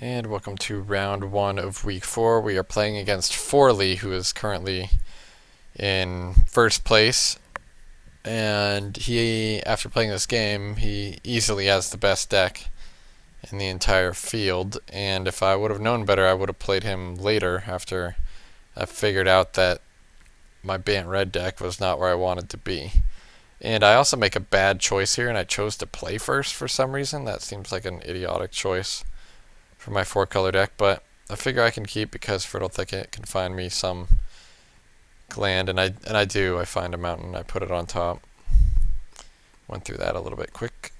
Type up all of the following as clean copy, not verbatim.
And welcome to round 1 of week 4. We are playing against Forli, who is currently in first place. And he, after playing this game, he easily has the best deck in the entire field. And if I would have known better, I would have played him later after I figured out that my Bant Red deck was not where I wanted to be. And I also make a bad choice here, and I chose to play first for some reason. That seems like an idiotic choice for my 4-color deck, but I figure I can keep because Fertile Thicket can find me some land, and I do. I find a mountain, I put it on top. Went through that a little bit quick.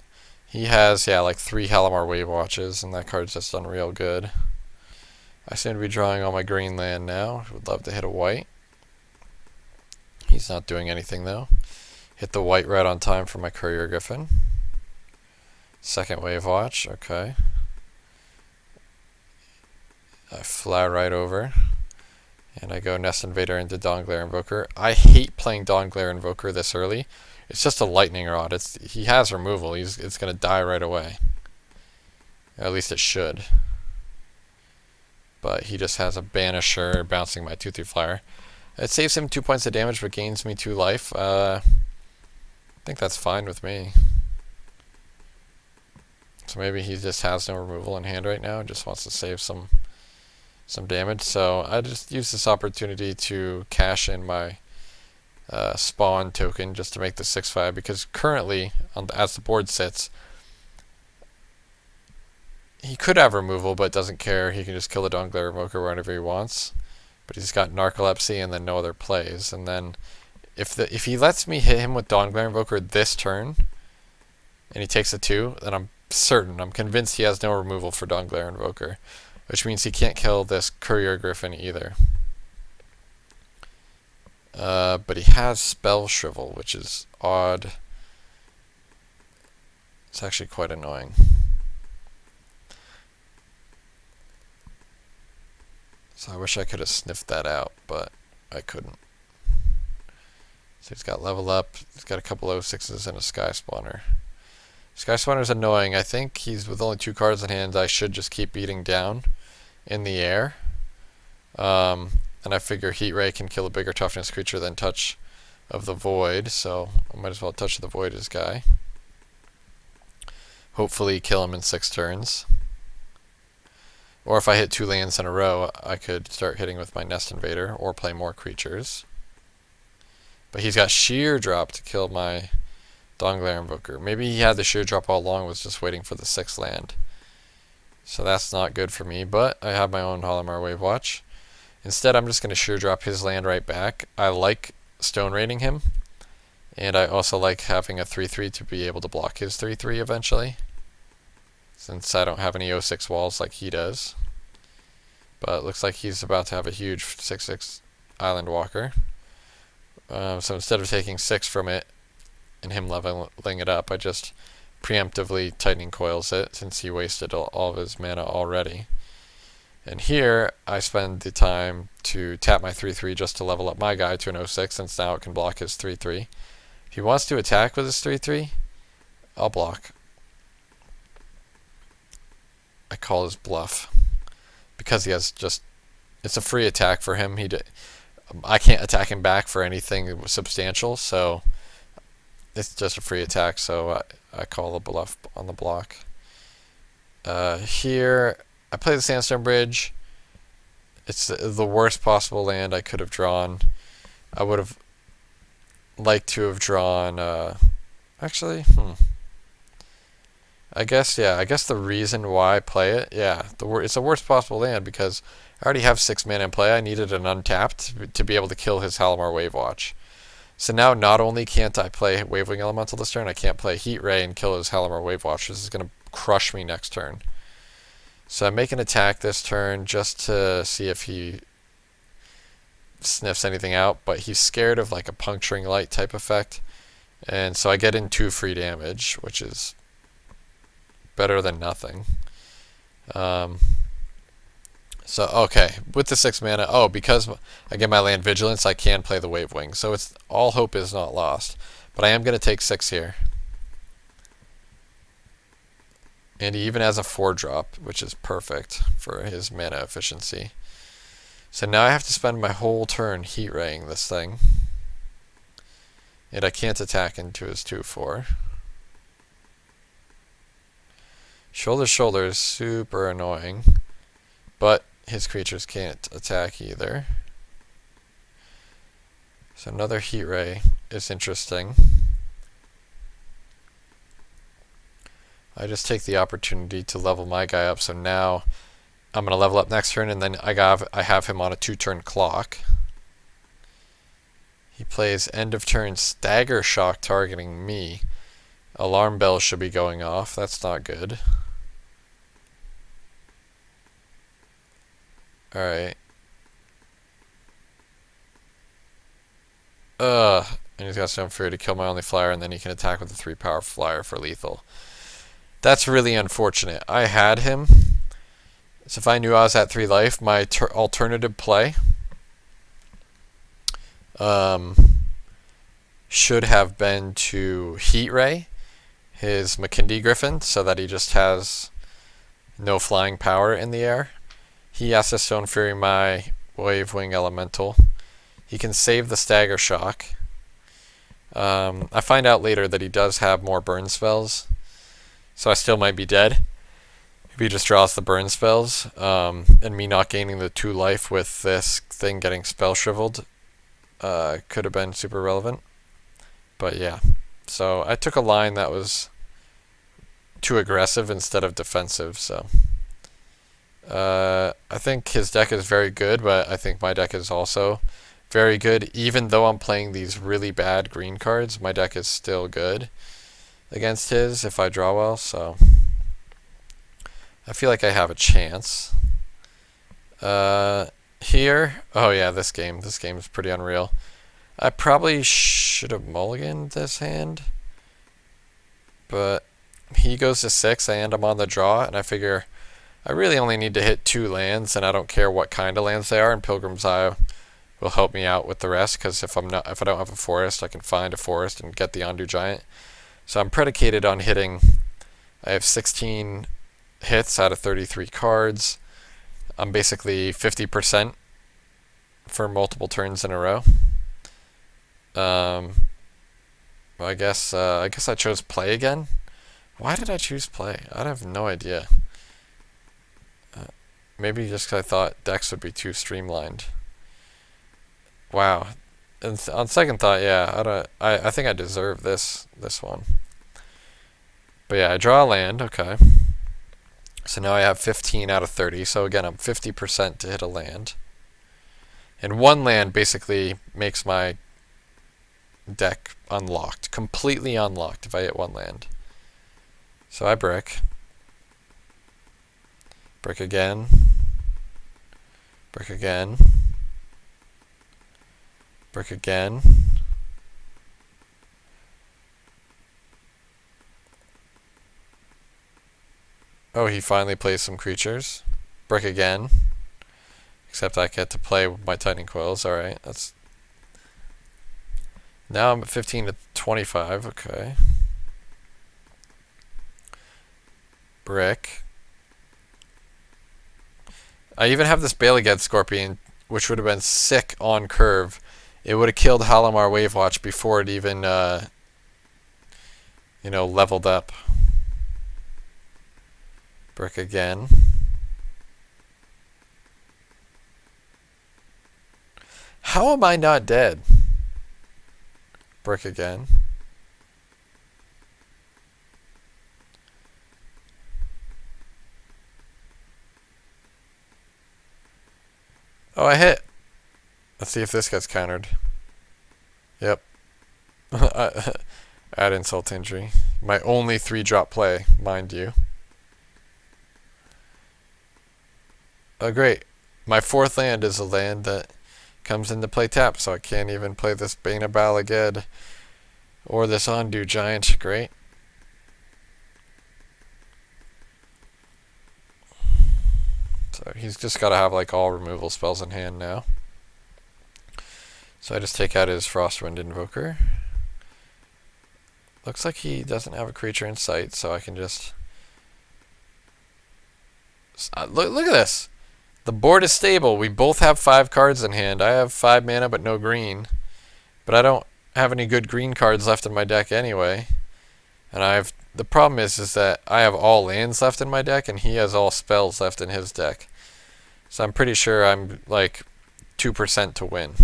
He has, like 3 Halimar Wave Watches, and that card's just done real good. I seem to be drawing all my green land now. Would love to hit a white. He's not doing anything though. Hit the white red on time for my Courier Griffin. Second Wave Watch, okay. I fly right over, and I go Nest Invader into Dawnglare Invoker. I hate playing Dawnglare Invoker this early. It's just a Lightning Rod. He has removal. It's going to die right away. At least it should. But he just has a Banisher bouncing my 2/3 flyer. It saves him 2 points of damage but gains me 2 life. I think that's fine with me. So maybe he just has no removal in hand right now and just wants to save some damage. So I just use this opportunity to cash in my spawn token just to make the 6/5, because currently, as the board sits, he could have removal but doesn't care. He can just kill the Dawnglare Invoker whenever he wants. But he's got Narcolepsy and then no other plays. And then if he lets me hit him with Dawnglare Invoker this turn and he takes a 2, then I'm convinced he has no removal for Dawnglare Invoker, which means he can't kill this Courier Griffin either. But he has Spell Shrivel, which is odd. It's actually quite annoying. So I wish I could have sniffed that out, but I couldn't. So he's got Level Up, he's got a couple 06s and a Sky Spawner. Sky Spawner's annoying. I think he's with only 2 cards in hand. I should just keep beating down in the air. And I figure Heat Ray can kill a bigger toughness creature than Touch of the Void, so I might as well Touch of the Void his guy. Hopefully kill him in 6 turns. Or if I hit 2 lands in a row, I could start hitting with my Nest Invader or play more creatures. But he's got Sheer Drop to kill my Dawnglare Invoker. Maybe he had the Sheer Drop all along, was just waiting for the 6th land. So that's not good for me, but I have my own Halimar Wave Watch. Instead, I'm just going to Sheer Drop his land right back. I like Stone Raiding him, and I also like having a 3/3 to be able to block his 3/3 eventually, since I don't have any 06 walls like he does. But it looks like he's about to have a huge 6/6 Island Walker. So instead of taking 6 from it and him leveling it up, I just preemptively Tightening Coils it, since he wasted all of his mana already. And here, I spend the time to tap my 3/3 just to level up my guy to an 06, since now it can block his 3/3. If he wants to attack with his 3/3, I'll block. I call his bluff, because he has it's a free attack for him. I can't attack him back for anything substantial, so it's just a free attack, so I call the bluff on the block. Here, I play the Sandstone Bridge. It's the worst possible land I could have drawn. I would have liked to have drawn, actually, I guess the reason why I play it, it's the worst possible land because I already have 6 mana in play. I needed an untapped to be able to kill his Halimar Wave Watch. So now not only can't I play Wavewing Elemental this turn, I can't play Heat Ray and kill his Halimar Wave Watch. This is going to crush me next turn. So I make an attack this turn just to see if he sniffs anything out, but he's scared of like a Puncturing Light type effect. And so I get in 2 free damage, which is better than nothing. So, okay, with the 6 mana, because I get my land Vigilance, I can play the Wavewing. So it's all hope is not lost. But I am going to take 6 here. And he even has a 4-drop, which is perfect for his mana efficiency. So now I have to spend my whole turn heat raying this thing. And I can't attack into his 2/4. Shoulder is super annoying. But his creatures can't attack either. So another heat ray is interesting. I just take the opportunity to level my guy up, so now I'm going to level up next turn, and then I have him on a 2-turn clock. He plays end of turn Stagger Shock targeting me. Alarm bells should be going off. That's not good. Alright. And he's got Stone Fury to kill my only flyer, and then he can attack with a 3-power flyer for lethal. That's really unfortunate. I had him. So if I knew I was at 3 life, my alternative play should have been to Heat Ray his McKindy Griffin so that he just has no flying power in the air. He has to Stone Fury my Wave Wing Elemental. He can save the Stagger Shock. I find out later that he does have more burn spells, so I still might be dead if he just draws the burn spells. And me not gaining the 2 life with this thing getting spell shriveled could have been super relevant. But yeah, so I took a line that was too aggressive instead of defensive. So I think his deck is very good, but I think my deck is also very good. Even though I'm playing these really bad green cards, my deck is still good against his if I draw well. So I feel like I have a chance. Here, oh yeah, this game is pretty unreal. I probably should have mulliganed this hand, but he goes to 6 and I'm on the draw, and I figure I really only need to hit 2 lands, and I don't care what kind of lands they are, and Pilgrim's Eye will help me out with the rest, because if I don't have a forest, I can find a forest and get the Ondu Giant. So I'm predicated on hitting. I have 16 hits out of 33 cards. I'm basically 50% for multiple turns in a row. I guess I chose play again. Why did I choose play? I have no idea. Maybe just because I thought decks would be too streamlined. Wow. And on second thought, yeah, I think I deserve this one. But yeah, I draw a land. Okay. So now I have 15 out of 30. So again, I'm 50% to hit a land. And 1 land basically makes my deck unlocked, completely unlocked if I hit 1 land. So I brick. Brick again. Brick again. Brick again. Oh, he finally plays some creatures. Brick again. Except I get to play with my Tightening Coils. Alright, that's... Now I'm at 15 to 25. Okay. Brick. I even have this Baliged Scorpion, which would have been sick on curve. It would have killed Halimar Wavewatch before it even, leveled up. Brick again. How am I not dead? Brick again. Oh, I hit. Let's see if this gets countered. Yep. Add insult to injury. My only 3-drop play, mind you. Oh, great. My 4th land is a land that comes into play tap, so I can't even play this Bane of Balaged or this Ondu Giant. Great. So he's just got to have like all removal spells in hand now. So I just take out his Frostwind Invoker. Looks like he doesn't have a creature in sight, so I can just Look at this. The board is stable. We both have 5 cards in hand. I have 5 mana but no green. But I don't have any good green cards left in my deck anyway. And the problem is that I have all lands left in my deck and he has all spells left in his deck. So I'm pretty sure I'm like 2% to win.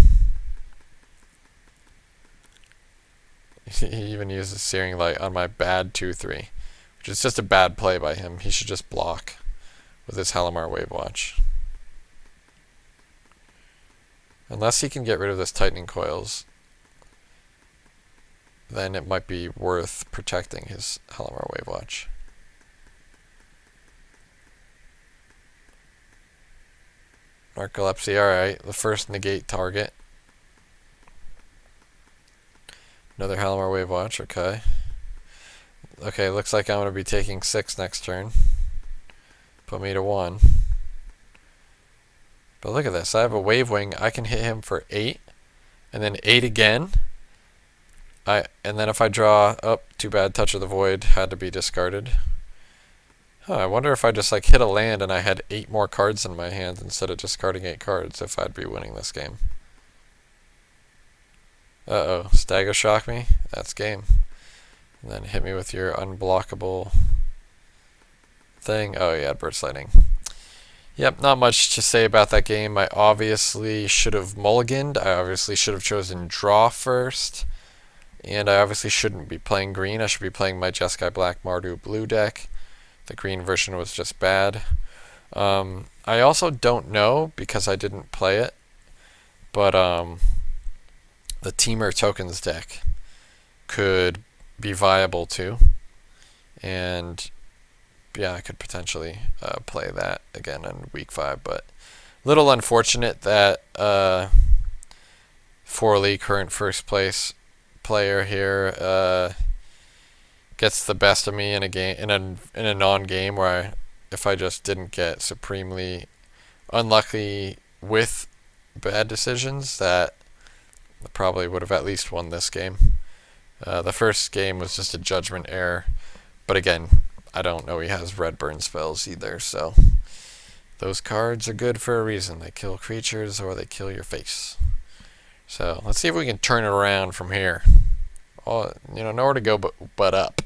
He even uses Searing Light on my bad 2-3, which is just a bad play by him. He should just block with his Halimar Wave Watch. Unless he can get rid of this Tightening Coils, then it might be worth protecting his Halimar Wave Watch. Narcolepsy, alright. The first negate target. Another Halimar Wave Watch, okay. Okay, looks like I'm going to be taking 6 next turn. Put me to 1. But look at this, I have a Wave Wing. I can hit him for 8, and then 8 again. And then if I draw, oh, too bad, Touch of the Void had to be discarded. Huh, I wonder if I just like hit a land and I had 8 more cards in my hand instead of discarding 8 cards, if I'd be winning this game. Uh-oh, Stagger Shock me? That's game. And then hit me with your unblockable thing. Oh yeah, Burst Lightning. Yep, not much to say about that game. I obviously should have mulliganed. I obviously should have chosen draw first. And I obviously shouldn't be playing green. I should be playing my Jeskai Black Mardu blue deck. The green version was just bad. I also don't know, because I didn't play it, but the Teamer Tokens deck could be viable too. And yeah, I could potentially play that again in week 5, but a little unfortunate that Forli, current first place player here, gets the best of me in a game, in a non-game where if I just didn't get supremely unlucky with bad decisions, that I probably would have at least won this game. The first game was just a judgment error, but again, I don't know he has red burn spells either, so those cards are good for a reason. They kill creatures or they kill your face. So let's see if we can turn it around from here. Oh, nowhere to go but up.